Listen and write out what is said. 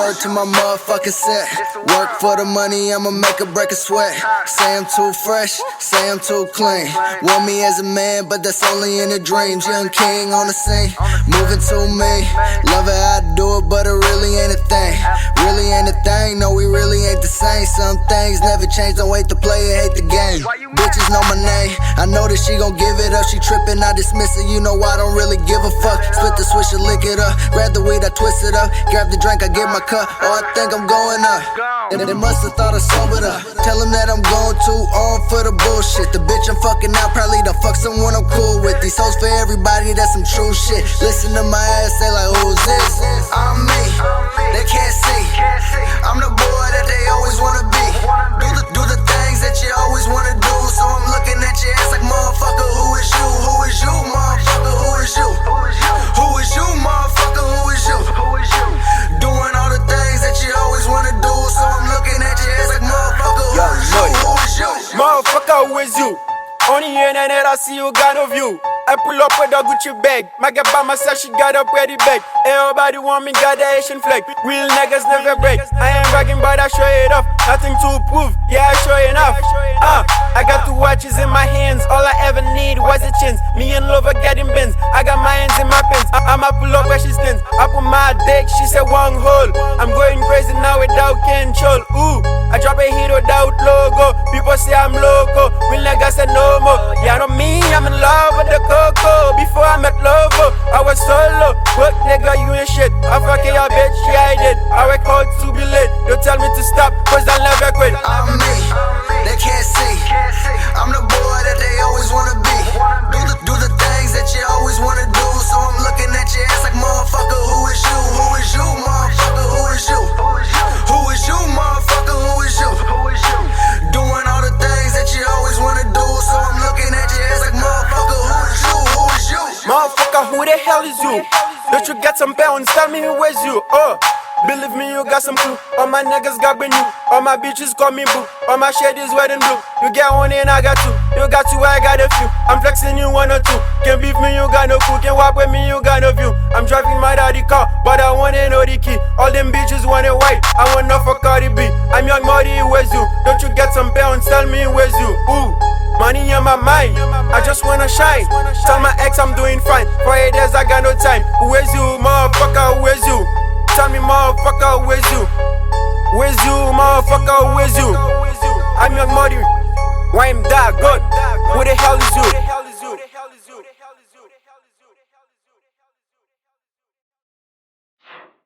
word to my motherfucking set. Work for the money, I'ma make a break a sweat. Say I'm too fresh, say I'm too clean. Want me as a man, but that's only in the dreams. Young king on the scene, moving to me. Love it how I do it, but it really ain't a thing. Really ain't a thing, no, we really ain't the same. Some things never change, don't wait to play it, hate the game. Bitches know my name, I know that she gon' give it up. She trippin', I dismiss it, you know I don't really give a fuck. Split the switch and lick it up, grab the weed, I twist it up. Grab the drink, I get my cup, oh I think I'm going up. And they must've thought I sobered up. Tell them that I'm going too on for the bullshit. The bitch I'm fucking out probably the fuck someone I'm cool with. These hoes for everybody, that's some true shit. Listen to my ass say like, who's this? I'm me, they can't see. I'm the boy that they always wanna be. Do the things that you always wanna do. So I'm looking at your ass like, motherfucker, who is you? Who is you, motherfucker, who is you? Who is you, motherfucker, who is you? Doing all the things that you always wanna do. So I'm looking at your ass like, motherfucker, who is you? Who is you? Motherfucker, who is you? On the internet, I see you got no view. I pull up with a Gucci bag. My girl by myself, she got a pretty bag. Everybody want me, got the Asian flag. Real niggas never break. I ain't bragging, but I show it off. Nothing to prove, yeah, I show enough. I got 2 watches in my hands. All I ever need was a chance. Me and Lover getting bins. I got my hands in my pants. I'ma pull up where she stands. I put my dick, she said one hole. I'm going crazy now without control. Ooh, I drop a hit without logo. People say I'm loco. Real niggas say no more. Yeah, know me, I'm in love with the coco. Before I met Lovo, I was solo. But nigga, you ain't shit. I fucking your bitch, yeah I did. I work hard to be late. Don't tell me to stop, cause I'll never quit. I'm me, they can't see. I'm the boy that they always wanna be. Do the things that you always wanna do. So I'm looking at your ass like, motherfucker, who is you? Who is you, motherfucker, who is you? Who is you, motherfucker, who is you? Doing all the things that you always wanna do. So I'm looking at your ass like, motherfucker, who is you? Who is you? Motherfucker, who the hell is you? Don't you get some pounds, tell me who is you? Believe me, you got some clue. All my niggas got brand new. All my bitches call me boo. All my shade is red and blue. You get one and I got 2. You got 2, I got a few. I'm flexing you 1 or 2. Can't beef me, you got no cool. Can't walk with me, you got no view. I'm driving my daddy car, but I wanna know the key. All them bitches want it white. I want no for Cardi B. I'm young Marty, where's you? Don't you get some pounds, tell me where's you? Ooh, money on my mind, I just wanna shine. Tell my ex I'm doing fine. For 8 days I got no time. Who is you, motherfucker, who is you? Tell me, motherfucker, who is you? Who is you, motherfucker, who is you? I'm young Marty, why am that good? Who the hell is you?